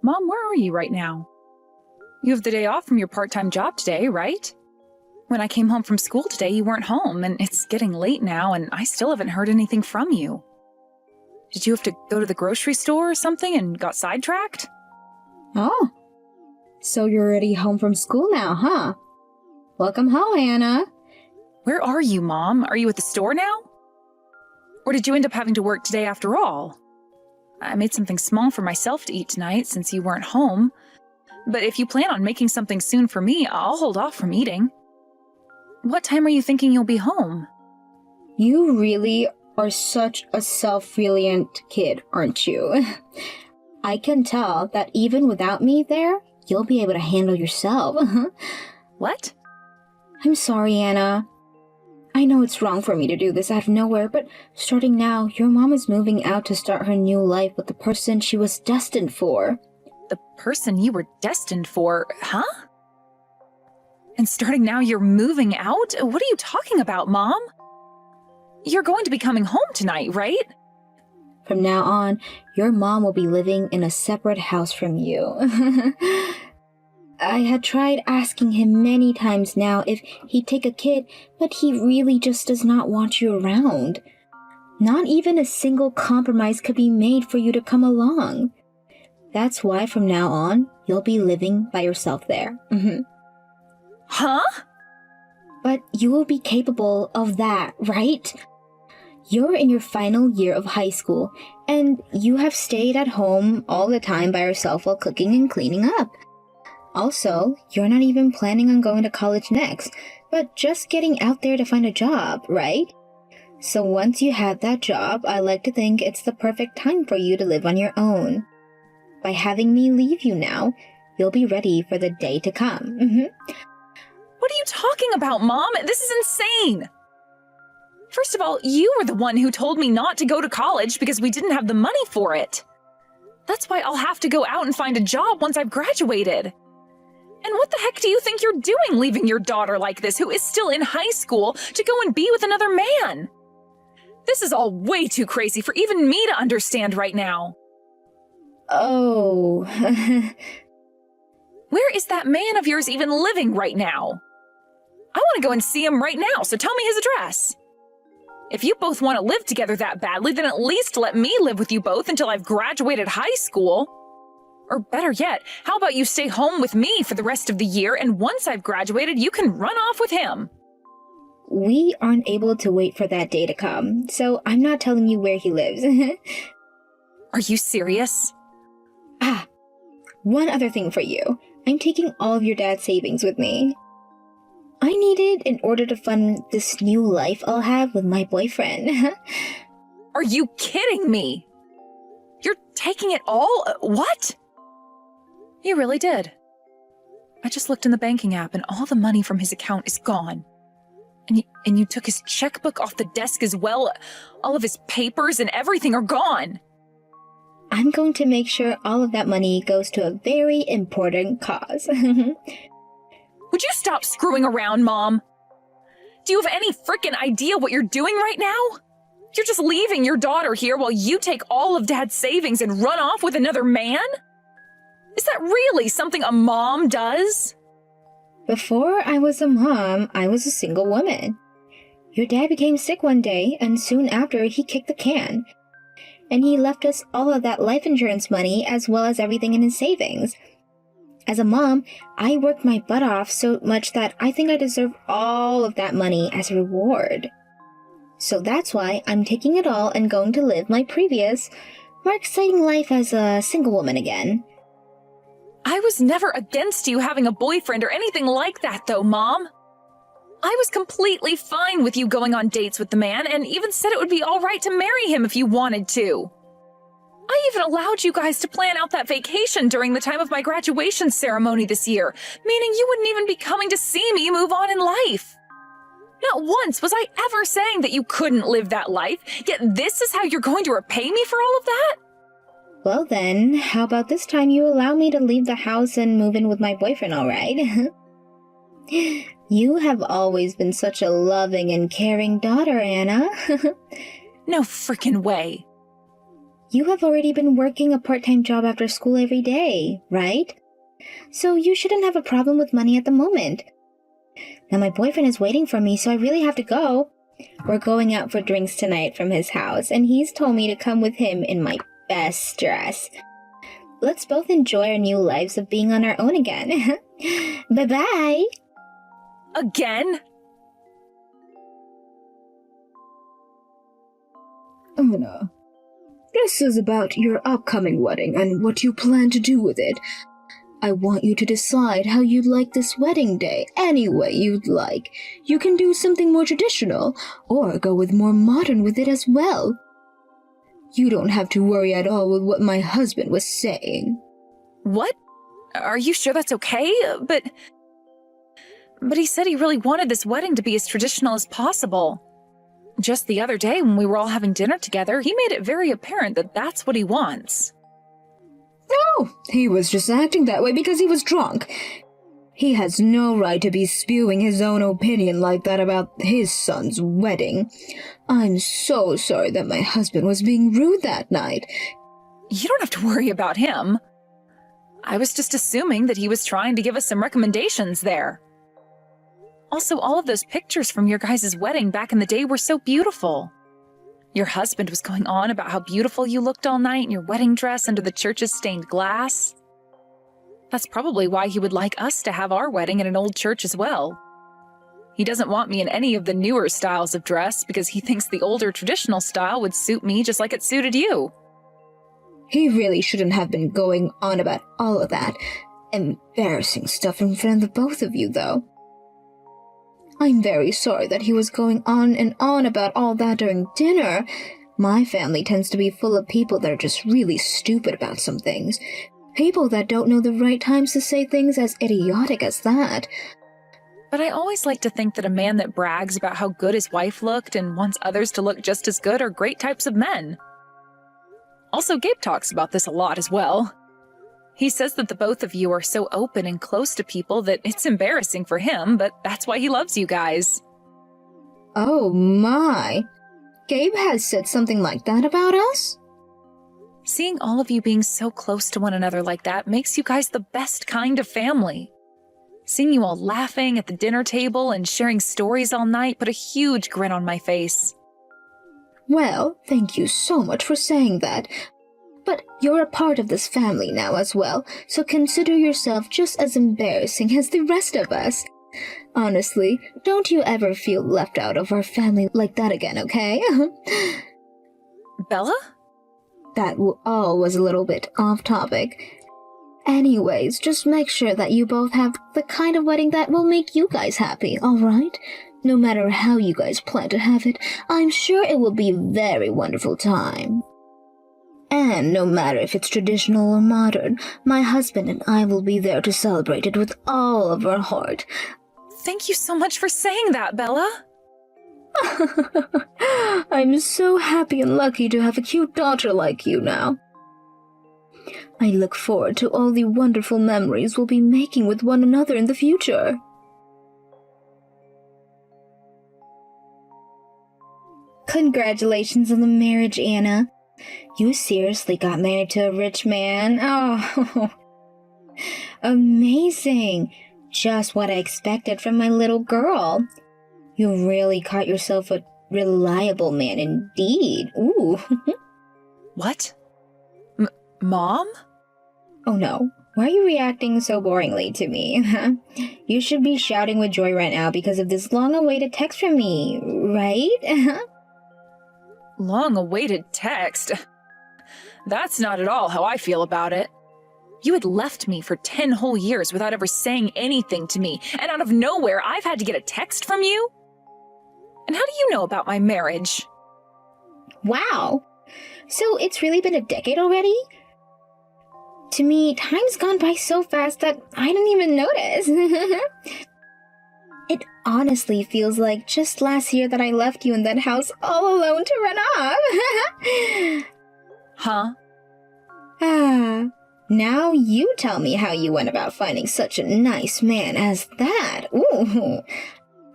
Mom, where are you right now? You have the day off from your part-time job today, right? When I came home from school today, you weren't home, and it's getting late now, and I still haven't heard anything from you. Did you have to go to the grocery store or something and got sidetracked? Oh, so you're already home from school now, huh? Welcome home, Anna. Where are you, Mom? Are you at the store now? Or did you end up having to work today after all? I made something small for myself to eat tonight since you weren't home. But if you plan on making something soon for me, I'll hold off from eating. What time are you thinking you'll be home? You really are such a self-reliant kid, aren't you? I can tell that even without me there, you'll be able to handle yourself. What? I'm sorry, Anna. I know it's wrong for me to do this out of nowhere, but starting now, your mom is moving out to start her new life with the person she was destined for. The person you were destined for, huh? And starting now, you're moving out? What are you talking about, Mom? You're going to be coming home tonight, right? From now on, your mom will be living in a separate house from you. I had tried asking him many times now if he'd take a kid, but he really just does not want you around. Not even a single compromise could be made for you to come along. That's why from now on, you'll be living by yourself there. Huh? But you will be capable of that, right? You're in your final year of high school, and you have stayed at home all the time by yourself while cooking and cleaning up. Also, you're not even planning on going to college next, but just getting out there to find a job, right? So once you have that job, I like to think it's the perfect time for you to live on your own. By having me leave you now, you'll be ready for the day to come. What are you talking about, Mom? This is insane! First of all, you were the one who told me not to go to college because we didn't have the money for it. That's why I'll have to go out and find a job once I've graduated. And what the heck do you think you're doing leaving your daughter like this, who is still in high school, to go and be with another man? This is all way too crazy for even me to understand right now. Oh. Where is that man of yours even living right now? I want to go and see him right now, so tell me his address. If you both want to live together that badly, then at least let me live with you both until I've graduated high school. Or better yet, how about you stay home with me for the rest of the year, and once I've graduated, you can run off with him. We aren't able to wait for that day to come, so I'm not telling you where he lives. Are you serious? One other thing for you. I'm taking all of your dad's savings with me. I need it in order to fund this new life I'll have with my boyfriend. Are you kidding me? You're taking it all? What? You really did. I just looked in the banking app and all the money from his account is gone. And you took his checkbook off the desk as well. All of his papers and everything are gone. I'm going to make sure all of that money goes to a very important cause. Would you stop screwing around, Mom? Do you have any frickin' idea what you're doing right now? You're just leaving your daughter here while you take all of Dad's savings and run off with another man? Is that really something a mom does? Before I was a mom, I was a single woman. Your dad became sick one day, and soon after he kicked the can. And he left us all of that life insurance money as well as everything in his savings. As a mom, I worked my butt off so much that I think I deserve all of that money as a reward. So that's why I'm taking it all and going to live my previous, more exciting life as a single woman again. I was never against you having a boyfriend or anything like that, though, Mom. I was completely fine with you going on dates with the man and even said it would be all right to marry him if you wanted to. I even allowed you guys to plan out that vacation during the time of my graduation ceremony this year, meaning you wouldn't even be coming to see me move on in life. Not once was I ever saying that you couldn't live that life, yet this is how you're going to repay me for all of that? Well then, how about this time you allow me to leave the house and move in with my boyfriend, all right? You have always been such a loving and caring daughter, Anna. No frickin' way. you have already been working a part-time job after school every day, right? So you shouldn't have a problem with money at the moment. Now my boyfriend is waiting for me, so I really have to go. We're going out for drinks tonight from his house, and he's told me to come with him in my best dress. Let's both enjoy our new lives of being on our own again. Bye-bye! Again? Anna, this is about your upcoming wedding and what you plan to do with it. I want you to decide how you'd like this wedding day any way you'd like. You can do something more traditional, or go with more modern with it as well. You don't have to worry at all with what my husband was saying. What? Are you sure that's okay? But he said he really wanted this wedding to be as traditional as possible. Just the other day when we were all having dinner together, he made it very apparent that that's what he wants. Oh, he was just acting that way because he was drunk. He has no right to be spewing his own opinion like that about his son's wedding. I'm so sorry that my husband was being rude that night. You don't have to worry about him. I was just assuming that he was trying to give us some recommendations there. Also, all of those pictures from your guys' wedding back in the day were so beautiful. Your husband was going on about how beautiful you looked all night in your wedding dress under the church's stained glass. That's probably why he would like us to have our wedding in an old church as well. He doesn't want me in any of the newer styles of dress because he thinks the older traditional style would suit me just like it suited you. He really shouldn't have been going on about all of that embarrassing stuff in front of the both of you, though. I'm very sorry that he was going on and on about all that during dinner. My family tends to be full of people that are just really stupid about some things. People that don't know the right times to say things as idiotic as that. But I always like to think that a man that brags about how good his wife looked and wants others to look just as good are great types of men. Also, Gabe talks about this a lot as well. He says that the both of you are so open and close to people that it's embarrassing for him, but that's why he loves you guys. Oh my. Gabe has said something like that about us? Seeing all of you being so close to one another like that makes you guys the best kind of family. Seeing you all laughing at the dinner table and sharing stories all night put a huge grin on my face. Well, thank you so much for saying that. But you're a part of this family now as well, so consider yourself just as embarrassing as the rest of us. Honestly, don't you ever feel left out of our family like that again, okay? Bella? That all was a little bit off topic. Anyways, just make sure that you both have the kind of wedding that will make you guys happy, alright? No matter how you guys plan to have it, I'm sure it will be a very wonderful time. And no matter if it's traditional or modern, my husband and I will be there to celebrate it with all of our heart. Thank you so much for saying that, Bella. I'm so happy and lucky to have a cute daughter like you now. I look forward to all the wonderful memories we'll be making with one another in the future. Congratulations on the marriage, Anna. You seriously got married to a rich man? Oh, amazing. Just what I expected from my little girl. You really caught yourself a reliable man indeed. Ooh. What? Mom? Oh no. Why are you reacting so boringly to me? You should be shouting with joy right now because of this long-awaited text from me, right? Long-awaited text? That's not at all how I feel about it. You had left me for 10 whole years without ever saying anything to me, and out of nowhere I've had to get a text from you? And how do you know about my marriage? Wow. So it's really been a decade already? To me, time's gone by so fast that I didn't even notice. It honestly feels like just last year that I left you in that house all alone to run off. Huh? Now you tell me how you went about finding such a nice man as that. Ooh.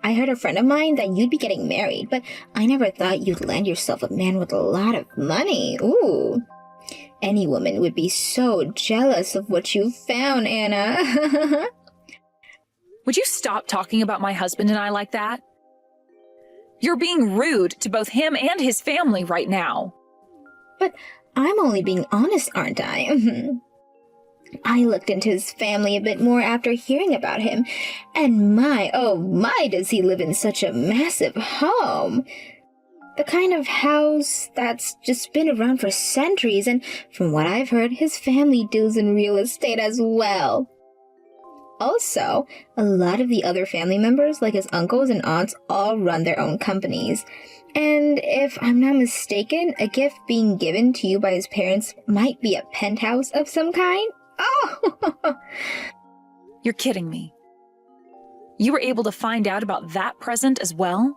I heard a friend of mine that you'd be getting married, but I never thought you'd land yourself a man with a lot of money. Ooh. Any woman would be so jealous of what you found, Anna. Would you stop talking about my husband and I like that? You're being rude to both him and his family right now. But I'm only being honest, aren't I? I looked into his family a bit more after hearing about him, and my, oh my, does he live in such a massive home. The kind of house that's just been around for centuries, and from what I've heard, his family deals in real estate as well. Also, a lot of the other family members, like his uncles and aunts, all run their own companies. And if I'm not mistaken, a gift being given to you by his parents might be a penthouse of some kind. Oh! You're kidding me. You were able to find out about that present as well?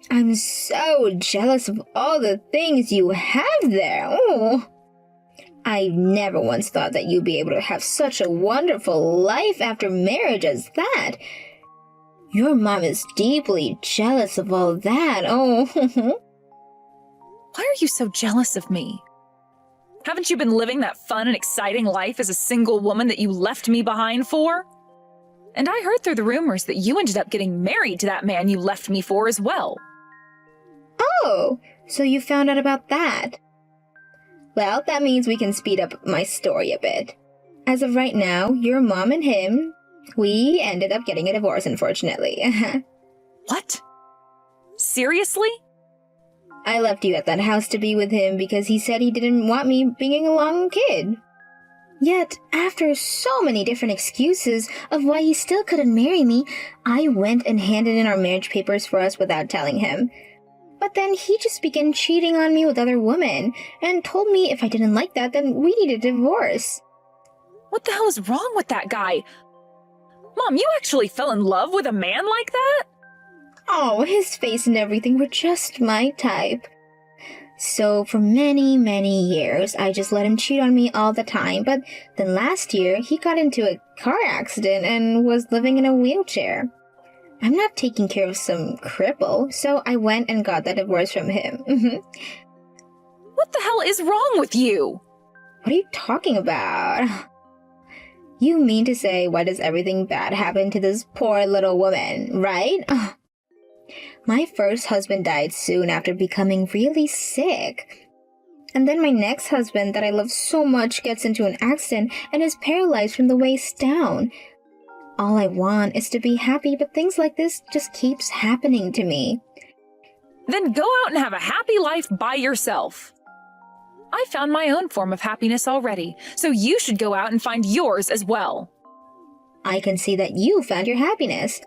I'm so jealous of all the things you have there. Oh! I never once thought that you'd be able to have such a wonderful life after marriage as that. Your mom is deeply jealous of all that. Oh. Why are you so jealous of me? Haven't you been living that fun and exciting life as a single woman that you left me behind for? And I heard through the rumors that you ended up getting married to that man you left me for as well. Oh, so you found out about that. Well, that means we can speed up my story a bit. As of right now, your mom and him, we ended up getting a divorce, unfortunately. What? Seriously? I left you at that house to be with him because he said he didn't want me being a long kid. Yet, after so many different excuses of why he still couldn't marry me, I went and handed in our marriage papers for us without telling him. But then he just began cheating on me with other women and told me if I didn't like that, then we needed a divorce. What the hell is wrong with that guy? Mom, you actually fell in love with a man like that? Oh, his face and everything were just my type. So for many, many years, I just let him cheat on me all the time. But then last year, he got into a car accident and was living in a wheelchair. I'm not taking care of some cripple, so I went and got that divorce from him. What the hell is wrong with you? What are you talking about? You mean to say, why does everything bad happen to this poor little woman, right? My first husband died soon after becoming really sick. And then my next husband that I love so much gets into an accident and is paralyzed from the waist down. All I want is to be happy, but things like this just keeps happening to me. Then go out and have a happy life by yourself. I found my own form of happiness already, so you should go out and find yours as well. I can see that you found your happiness.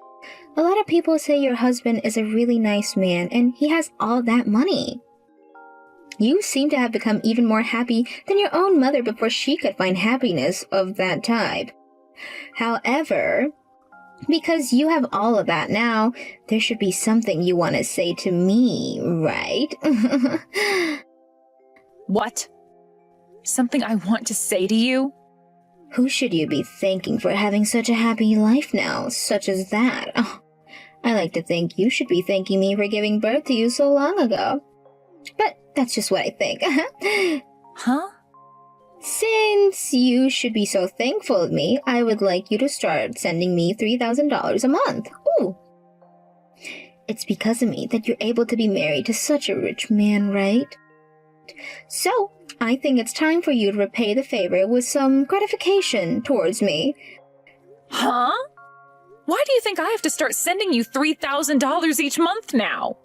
A lot of people say your husband is a really nice man and he has all that money. You seem to have become even more happy than your own mother before she could find happiness of that type. However, because you have all of that now, there should be something you want to say to me, right? What? Something I want to say to you? Who should you be thanking for having such a happy life now, such as that? Oh, I like to think you should be thanking me for giving birth to you so long ago. But that's just what I think. Huh? Since you should be so thankful of me, I would like you to start sending me $3,000 a month. Ooh. It's because of me that you're able to be married to such a rich man, right? So, I think it's time for you to repay the favor with some gratification towards me. Huh? Why do you think I have to start sending you $3,000 each month now?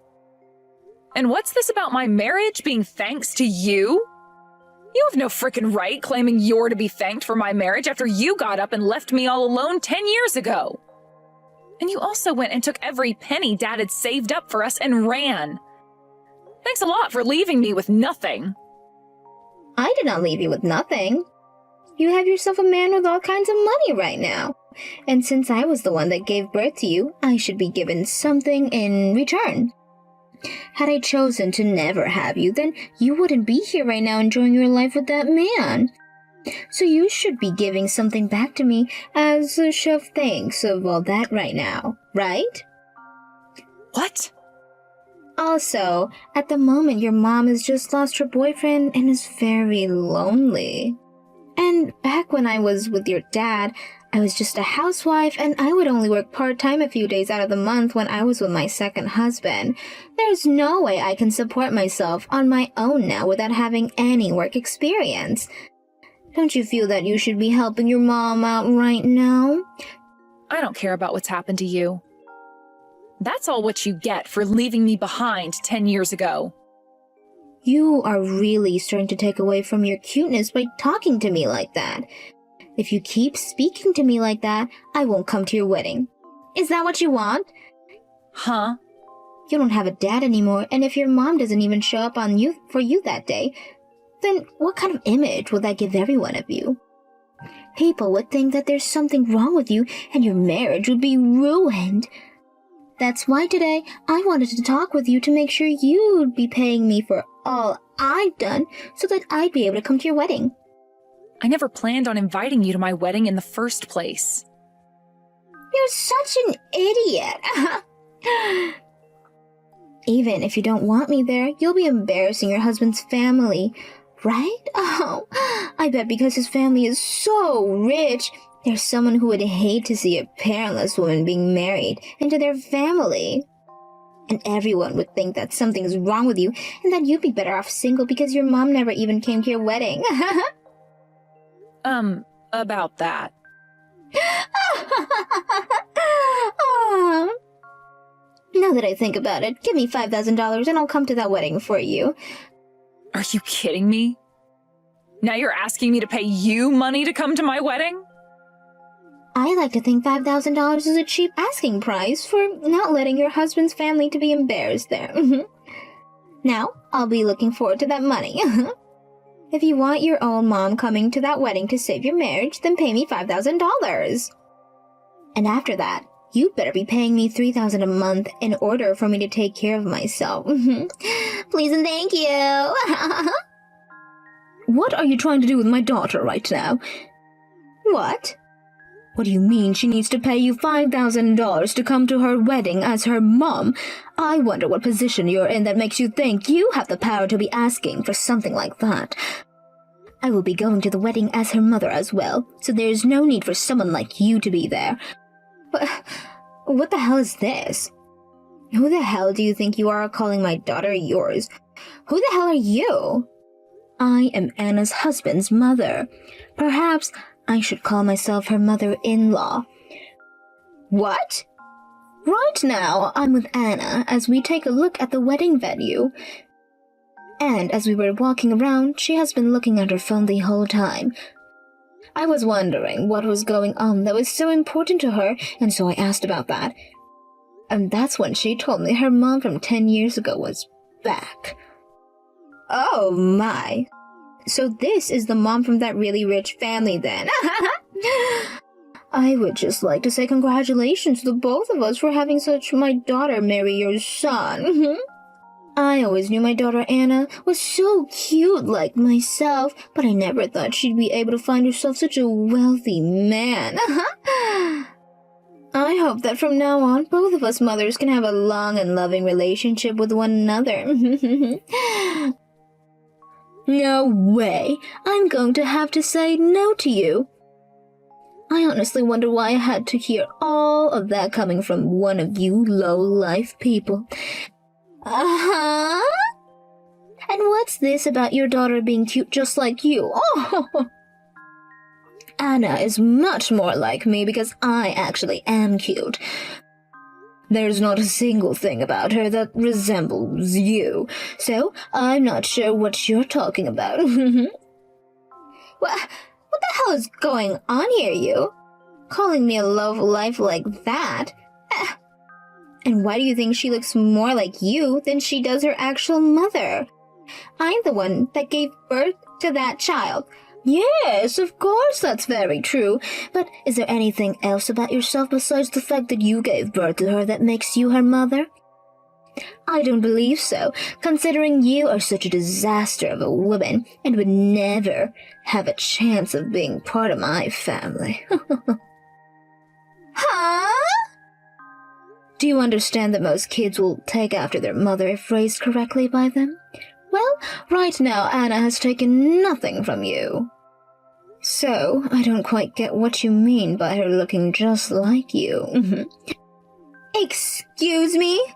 And what's this about my marriage being thanks to you? You have no frickin' right claiming you're to be thanked for my marriage after you got up and left me all alone 10 years ago. And you also went and took every penny Dad had saved up for us and ran. Thanks a lot for leaving me with nothing. I did not leave you with nothing. You have yourself a man with all kinds of money right now. And since I was the one that gave birth to you, I should be given something in return. Had I chosen to never have you, then you wouldn't be here right now enjoying your life with that man. So you should be giving something back to me as a show of thanks of all that right now, right? What? Also, at the moment, your mom has just lost her boyfriend and is very lonely. And back when I was with your dad, I was just a housewife and I would only work part-time a few days out of the month when I was with my second husband. There's no way I can support myself on my own now without having any work experience. Don't you feel that you should be helping your mom out right now? I don't care about what's happened to you. That's all what you get for leaving me behind 10 years ago. You are really starting to take away from your cuteness by talking to me like that. If you keep speaking to me like that, I won't come to your wedding. Is that what you want? Huh? You don't have a dad anymore, and if your mom doesn't even show up for you that day, then what kind of image will that give everyone of you? People would think that there's something wrong with you, and your marriage would be ruined. That's why today I wanted to talk with you to make sure you'd be paying me for all I've done so that I'd be able to come to your wedding. I never planned on inviting you to my wedding in the first place. You're such an idiot. Even if you don't want me there, you'll be embarrassing your husband's family, right? Oh, I bet because his family is so rich, there's someone who would hate to see a parentless woman being married into their family. And everyone would think that something's wrong with you and that you'd be better off single because your mom never even came to your wedding. About that. Oh. Now that I think about it, give me $5,000 and I'll come to that wedding for you. Are you kidding me? Now you're asking me to pay you money to come to my wedding? I like to think $5,000 is a cheap asking price for not letting your husband's family to be embarrassed there. Now, I'll be looking forward to that money. If you want your own mom coming to that wedding to save your marriage, then pay me $5,000. And after that, you'd better be paying me $3,000 a month in order for me to take care of myself. Please and thank you. What are you trying to do with my daughter right now? What? What do you mean she needs to pay you $5,000 to come to her wedding as her mom? I wonder what position you're in that makes you think you have the power to be asking for something like that. I will be going to the wedding as her mother as well, so there's no need for someone like you to be there. What the hell is this? Who the hell do you think you are calling my daughter yours? Who the hell are you? I am Anna's husband's mother. Perhaps I should call myself her mother-in-law. What? Right now, I'm with Anna as we take a look at the wedding venue. And as we were walking around, she has been looking at her phone the whole time. I was wondering what was going on that was so important to her, and so I asked about that. And that's when she told me her mom from 10 years ago was back. Oh my. So this is the mom from that really rich family then. I would just like to say congratulations to the both of us for having my daughter marry your son. I always knew my daughter Anna was so cute like myself, but I never thought she'd be able to find herself such a wealthy man. I hope that from now on, both of us mothers can have a long and loving relationship with one another. No way! I'm going to have to say no to you. I honestly wonder why I had to hear all of that coming from one of you low-life people. Uh-huh? And what's this about your daughter being cute just like you? Oh! Anna is much more like me because I actually am cute. There's not a single thing about her that resembles you, so I'm not sure what you're talking about. What the hell is going on here, you? Calling me a low-life like that? And why do you think she looks more like you than she does her actual mother? I'm the one that gave birth to that child. Yes, of course that's very true. But is there anything else about yourself besides the fact that you gave birth to her that makes you her mother? I don't believe so, considering you are such a disaster of a woman and would never have a chance of being part of my family. Huh? Do you understand that most kids will take after their mother if raised correctly by them? Well, right now Anna has taken nothing from you. So, I don't quite get what you mean by her looking just like you. Excuse me?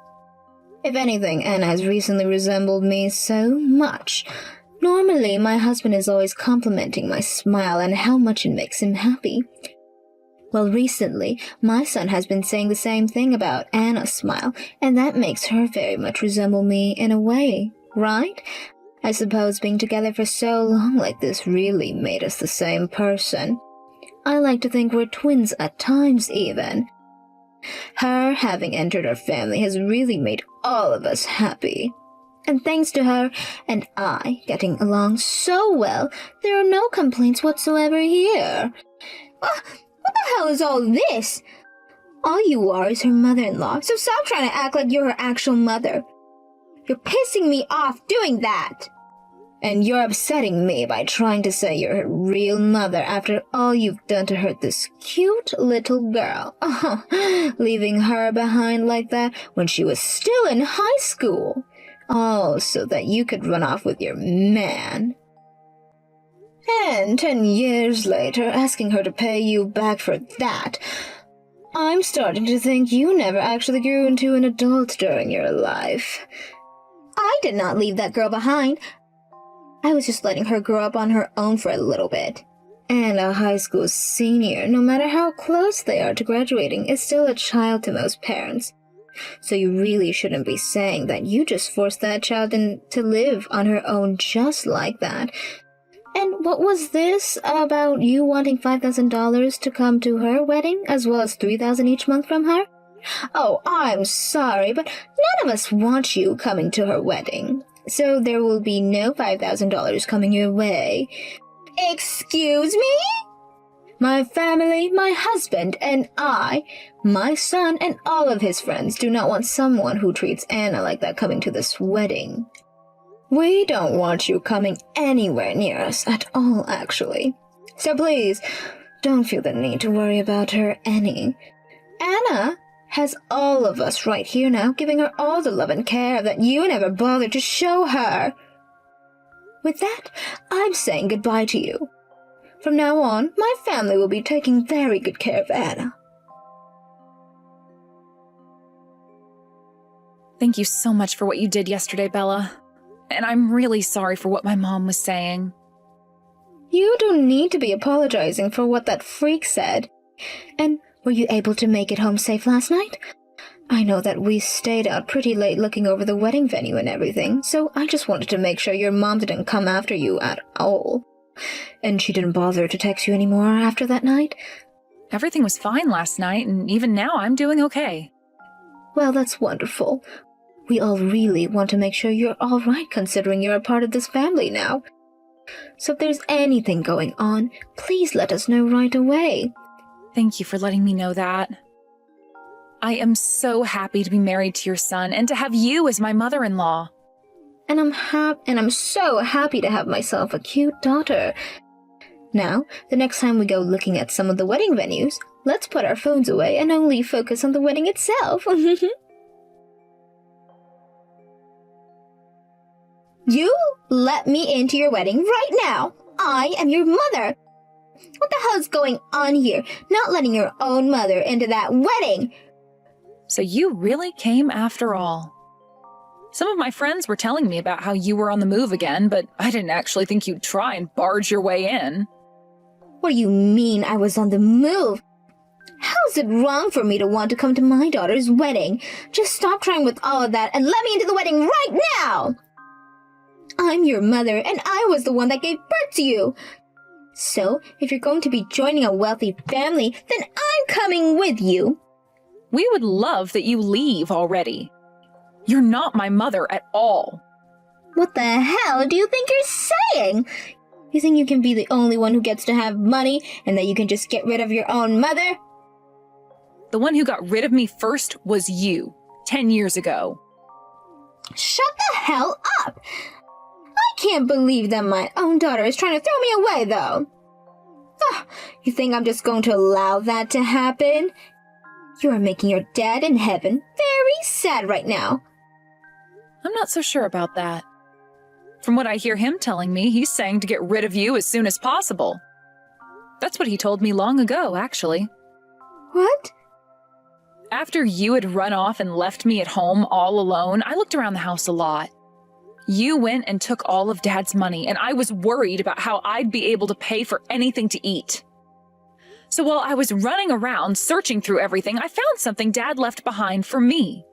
If anything, Anna has recently resembled me so much. Normally, my husband is always complimenting my smile and how much it makes him happy. Well, recently, my son has been saying the same thing about Anna's smile, and that makes her very much resemble me in a way, right? I suppose being together for so long like this really made us the same person. I like to think we're twins at times, even. Her having entered our family has really made all of us happy. And thanks to her and I getting along so well, there are no complaints whatsoever here. What the hell is all this? All you are is her mother-in-law, so stop trying to act like you're her actual mother. You're pissing me off doing that. And you're upsetting me by trying to say you're her real mother after all you've done to hurt this cute little girl. Leaving her behind like that when she was still in high school. All so that you could run off with your man. And 10 years later, asking her to pay you back for that. I'm starting to think you never actually grew into an adult during your life. I did not leave that girl behind. I was just letting her grow up on her own for a little bit. And a high school senior, no matter how close they are to graduating, is still a child to most parents. So you really shouldn't be saying that you just forced that child to live on her own just like that. And what was this about you wanting $5,000 to come to her wedding, as well as $3,000 each month from her? Oh, I'm sorry, but none of us want you coming to her wedding. So there will be no $5,000 coming your way. Excuse me? My family, my husband, and I, my son, and all of his friends do not want someone who treats Anna like that coming to this wedding. We don't want you coming anywhere near us at all, actually. So please, don't feel the need to worry about her any. Anna has all of us right here now, giving her all the love and care that you never bothered to show her. With that, I'm saying goodbye to you. From now on, my family will be taking very good care of Anna. Thank you so much for what you did yesterday, Bella. And I'm really sorry for what my mom was saying. You don't need to be apologizing for what that freak said. And were you able to make it home safe last night? I know that we stayed out pretty late looking over the wedding venue and everything, so I just wanted to make sure your mom didn't come after you at all. And she didn't bother to text you anymore after that night? Everything was fine last night, and even now I'm doing okay. Well, that's wonderful. We all really want to make sure you're all right considering you're a part of this family now. So if there's anything going on, please let us know right away. Thank you for letting me know that. I am so happy to be married to your son and to have you as my mother-in-law. And I'm so happy to have myself a cute daughter. Now, the next time we go looking at some of the wedding venues, let's put our phones away and only focus on the wedding itself. You let me into your wedding right now. I am your mother. What the hell is going on here? Not letting your own mother into that wedding. So you really came after all. Some of my friends were telling me about how you were on the move again, but I didn't actually think you'd try and barge your way in. What do you mean I was on the move? How is it wrong for me to want to come to my daughter's wedding? Just stop trying with all of that and let me into the wedding right now! I'm your mother, and I was the one that gave birth to you. So, if you're going to be joining a wealthy family, then I'm coming with you. We would love that you leave already. You're not my mother at all. What the hell do you think you're saying? You think you can be the only one who gets to have money, and that you can just get rid of your own mother? The one who got rid of me first was you, 10 years ago. Shut the hell up! I can't believe that my own daughter is trying to throw me away, though. You think I'm just going to allow that to happen? You're making your dad in heaven very sad right now. I'm not so sure about that. From what I hear him telling me, he's saying to get rid of you as soon as possible. That's what he told me long ago, actually. What? After you had run off and left me at home all alone, I looked around the house a lot. You went and took all of Dad's money, and I was worried about how I'd be able to pay for anything to eat. So while I was running around searching through everything, I found something Dad left behind for me.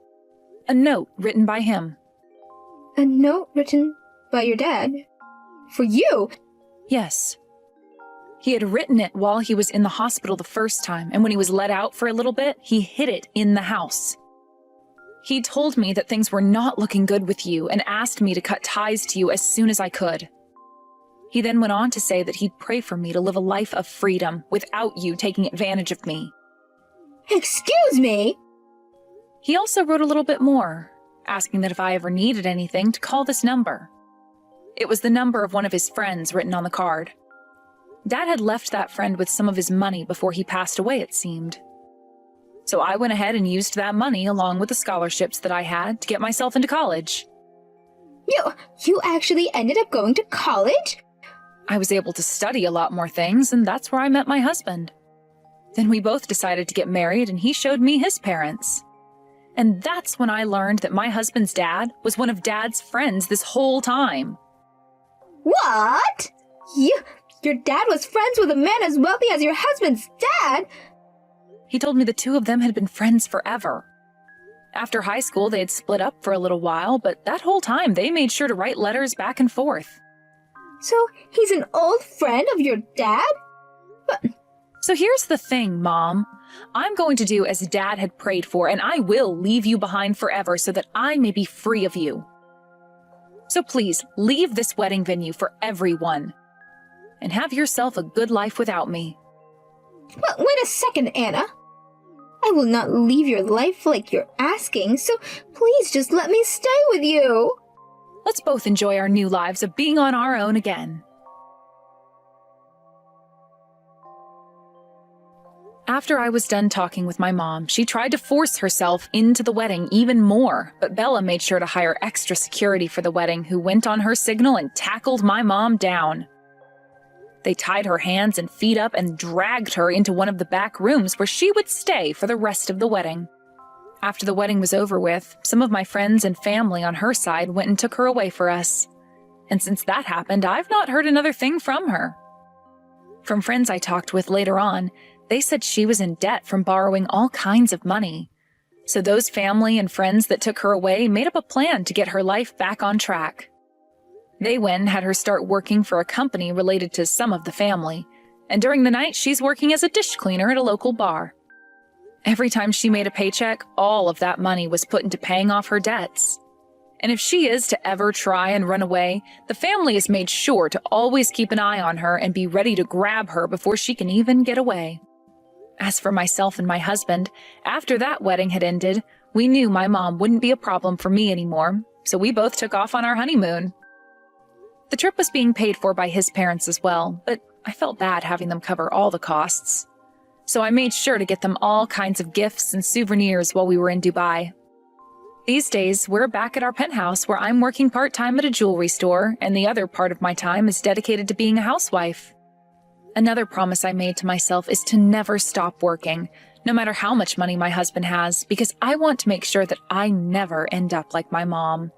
A note written by him. A note written by your dad? For you? Yes. He had written it while he was in the hospital the first time, and when he was let out for a little bit, he hid it in the house. He told me that things were not looking good with you and asked me to cut ties to you as soon as I could. He then went on to say that he'd pray for me to live a life of freedom without you taking advantage of me. Excuse me? He also wrote a little bit more, asking that if I ever needed anything to call this number. It was the number of one of his friends written on the card. Dad had left that friend with some of his money before he passed away, it seemed. So I went ahead and used that money along with the scholarships that I had to get myself into college. You actually ended up going to college? I was able to study a lot more things, and that's where I met my husband. Then we both decided to get married, and he showed me his parents. And that's when I learned that my husband's dad was one of Dad's friends this whole time. What? Your dad was friends with a man as wealthy as your husband's dad? He told me the two of them had been friends forever. After high school, they had split up for a little while, but that whole time they made sure to write letters back and forth. So he's an old friend of your dad? So here's the thing, Mom. I'm going to do as Dad had prayed for, and I will leave you behind forever so that I may be free of you. So please, leave this wedding venue for everyone. And have yourself a good life without me. Well, wait a second, Anna. I will not leave your life like you're asking, so please just let me stay with you. Let's both enjoy our new lives of being on our own again. After I was done talking with my mom, she tried to force herself into the wedding even more, but Bella made sure to hire extra security for the wedding, who went on her signal and tackled my mom down. They tied her hands and feet up and dragged her into one of the back rooms where she would stay for the rest of the wedding. After the wedding was over with, some of my friends and family on her side went and took her away for us. And since that happened, I've not heard another thing from her. From friends I talked with later on, they said she was in debt from borrowing all kinds of money. So those family and friends that took her away made up a plan to get her life back on track. They went and had her start working for a company related to some of the family, and during the night she's working as a dish cleaner at a local bar. Every time she made a paycheck, all of that money was put into paying off her debts. And if she is to ever try and run away, the family has made sure to always keep an eye on her and be ready to grab her before she can even get away. As for myself and my husband, after that wedding had ended, we knew my mom wouldn't be a problem for me anymore, so we both took off on our honeymoon. The trip was being paid for by his parents as well, but I felt bad having them cover all the costs. So I made sure to get them all kinds of gifts and souvenirs while we were in Dubai. These days, we're back at our penthouse where I'm working part-time at a jewelry store, and the other part of my time is dedicated to being a housewife. Another promise I made to myself is to never stop working, no matter how much money my husband has, because I want to make sure that I never end up like my mom.